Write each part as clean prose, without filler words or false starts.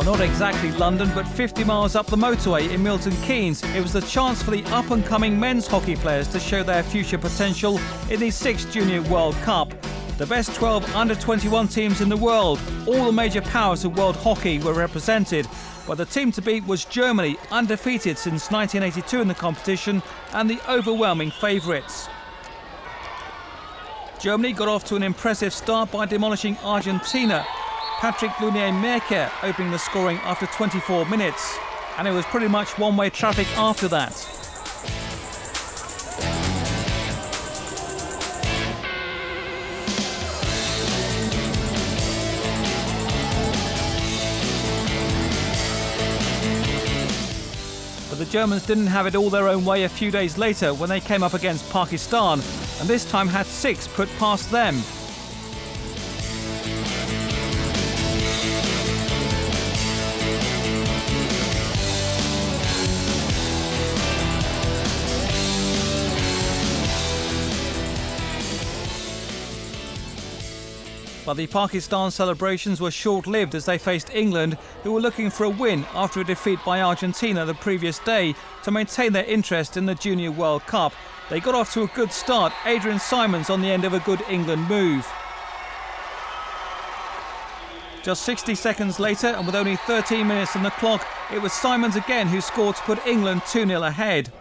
not exactly London, but 50 miles up the motorway in Milton Keynes, it was the chance for the up-and-coming men's hockey players to show their future potential in the 6th Junior World Cup. The best 12 under-21 teams in the world, all the major powers of world hockey were represented, but the team to beat was Germany, undefeated since 1982 in the competition and the overwhelming favourites. Germany got off to an impressive start by demolishing Argentina. Patrick Lunier-Merker opening the scoring after 24 minutes, and it was pretty much one-way traffic after that. But the Germans didn't have it all their own way a few days later when they came up against Pakistan, and this time had 6 put past them. But the Pakistan celebrations were short-lived as they faced England, who were looking for a win after a defeat by Argentina the previous day to maintain their interest in the Junior World Cup. They got off to a good start, Adrian Simons on the end of a good England move. Just 60 seconds later, and with only 13 minutes on the clock, it was Simons again who scored to put England 2-0 ahead.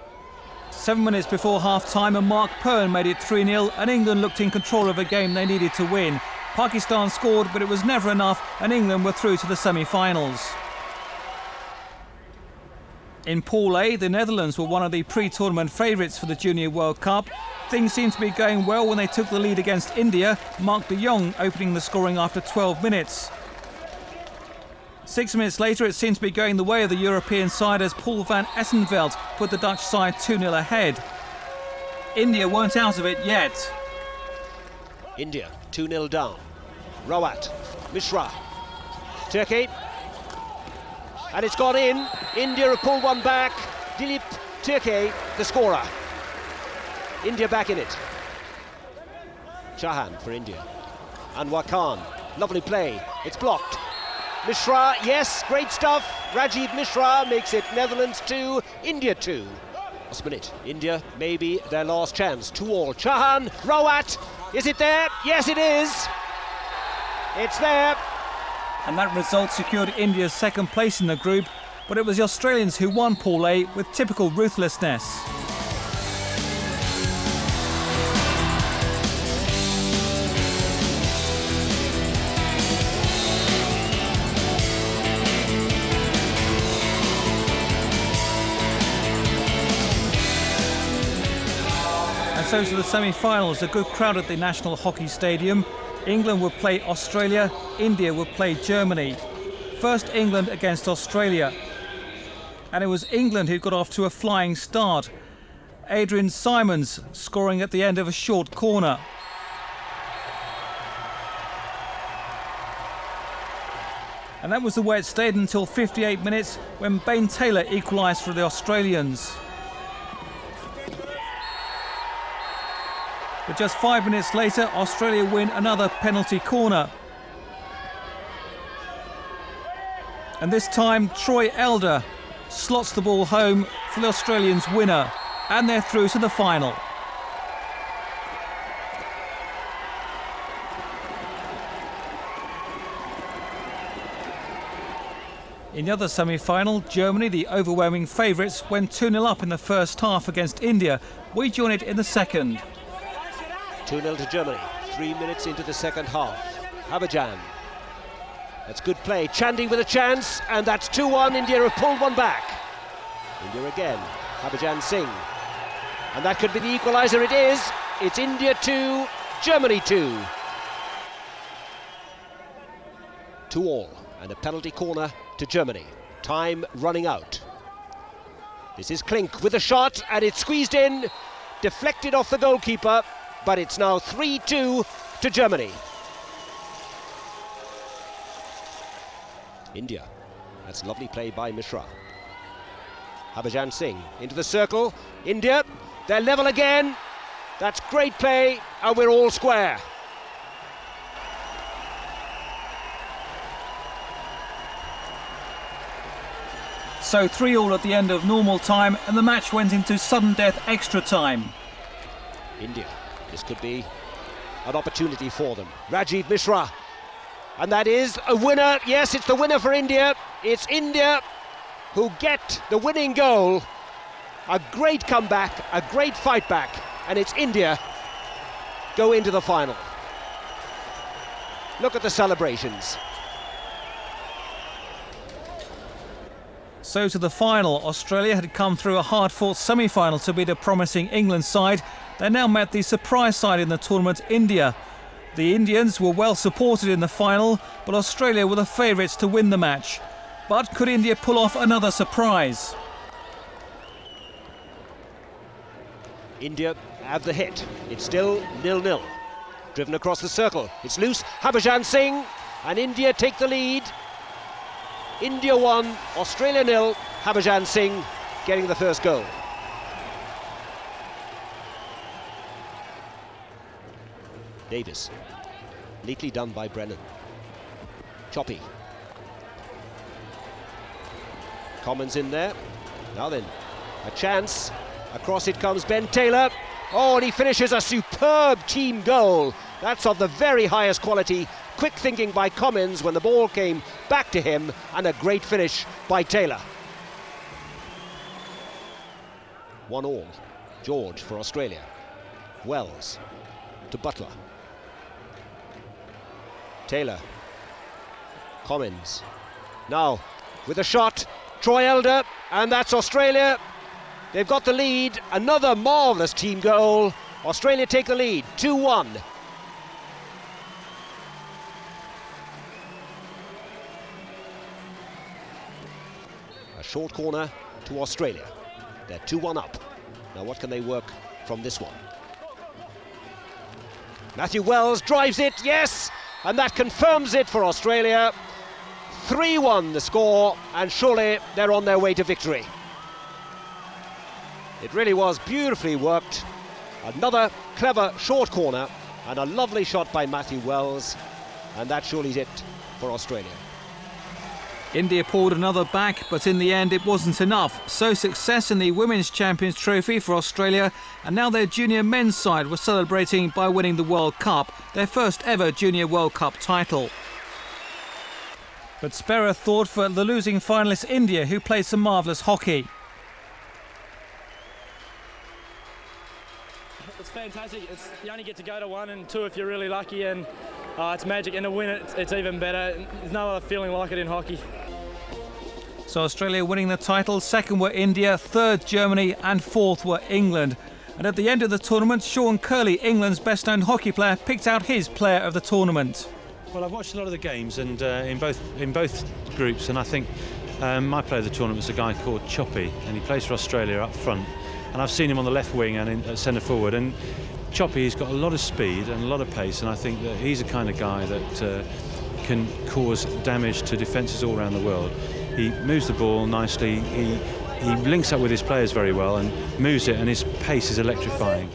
7 minutes before half-time, and Mark Pern made it 3-0, and England looked in control of a game they needed to win. Pakistan scored, but it was never enough, and England were through to the semi-finals. In Pool A, the Netherlands were one of the pre-tournament favourites for the Junior World Cup. Things seemed to be going well when they took the lead against India, Mark de Jong opening the scoring after 12 minutes. 6 minutes later, it seemed to be going the way of the European side as Paul van Esseveldt put the Dutch side 2-0 ahead. India weren't out of it yet. India 2-0 down. Rawat, Mishra, Tirkey, and it's gone in. India have pulled one back. Dilip, Tirkey, the scorer. India back in it. Chahan for India. Anwar Khan, lovely play. It's blocked. Mishra, yes, great stuff. Rajiv Mishra makes it Netherlands 2, India 2. Last minute, India maybe their last chance. 2-all. Chahan, Rawat, is it there? Yes, it is. It's there. And that result secured India's second place in the group, but it was the Australians who won Pool A with typical ruthlessness. And so to the semi-finals, a good crowd at the National Hockey Stadium. England would play Australia, India would play Germany. First England against Australia. And it was England who got off to a flying start. Adrian Simons scoring at the end of a short corner. And that was the way it stayed until 58 minutes when Bain Taylor equalised for the Australians. But just 5 minutes later, Australia win another penalty corner. And this time, Troy Elder slots the ball home for the Australians' winner. And they're through to the final. In the other semi-final, Germany, the overwhelming favourites, went 2-0 up in the first half against India. We join it in the second. 2-0 to Germany, 3 minutes into the second half. Habajan. That's good play. Chandy with a chance, and that's 2-1. India have pulled one back. India again. Habajan Singh. And that could be the equaliser. It is. It's India 2, Germany 2. 2-all, and a penalty corner to Germany. Time running out. This is Klink with a shot, and it's squeezed in, deflected off the goalkeeper. But it's now 3-2 to Germany. India. That's lovely play by Mishra. Habajan Singh into the circle. India, they're level again. That's great play, and we're all square. So 3-3 at the end of normal time, and the match went into sudden death extra time. India, this could be an opportunity for them. Rajiv Mishra, and that is a winner. Yes, it's the winner for India. It's India who get the winning goal. A great comeback, a great fight back, and it's India go into the final. Look at the celebrations. So to the final. Australia had come through a hard-fought semi-final to beat a promising England side. They now met the surprise side in the tournament, India. The Indians were well supported in the final, but Australia were the favourites to win the match. But could India pull off another surprise? India have the hit. It's still 0-0. Driven across the circle. It's loose. Harbhajan Singh, and India take the lead. India 1, Australia 0. Harbhajan Singh getting the first goal. Davis, neatly done by Brennan. Choppy. Commons in there. Now then, a chance. Across it comes Ben Taylor. Oh, and he finishes a superb team goal. That's of the very highest quality. Quick thinking by Commons when the ball came back to him, and a great finish by Taylor. 1-1. George for Australia. Wells to Butler. Taylor. Commons. Now with a shot. Troy Elder, and that's Australia. They've got the lead. Another marvellous team goal. Australia take the lead, 2-1. A short corner to Australia. They're 2-1 up. Now what can they work from this one? Matthew Wells drives it, yes, and that confirms it for Australia. 3-1 the score, and surely they're on their way to victory. It really was beautifully worked. Another clever short corner and a lovely shot by Matthew Wells, and that surely's it for Australia. India pulled another back, but in the end it wasn't enough. So success in the Women's Champions Trophy for Australia, and now their junior men's side was celebrating by winning the World Cup, their first ever Junior World Cup title. But spare a thought for the losing finalist India, who played some marvellous hockey. It's fantastic. You only get to go to one and two if you're really lucky, and it's magic. And to win it, it's even better. There's no other feeling like it in hockey. So Australia winning the title, second were India, third Germany and fourth were England. And at the end of the tournament, Sean Curley, England's best-known hockey player, picked out his player of the tournament. Well, I've watched a lot of the games, and in both groups, and I think my player of the tournament was a guy called Choppy, and he plays for Australia up front. And I've seen him on the left wing and in centre forward. And Choppy's got a lot of speed and a lot of pace, and I think that he's the kind of guy that can cause damage to defences all around the world. He moves the ball nicely. He links up with his players very well and moves it, and his pace is electrifying.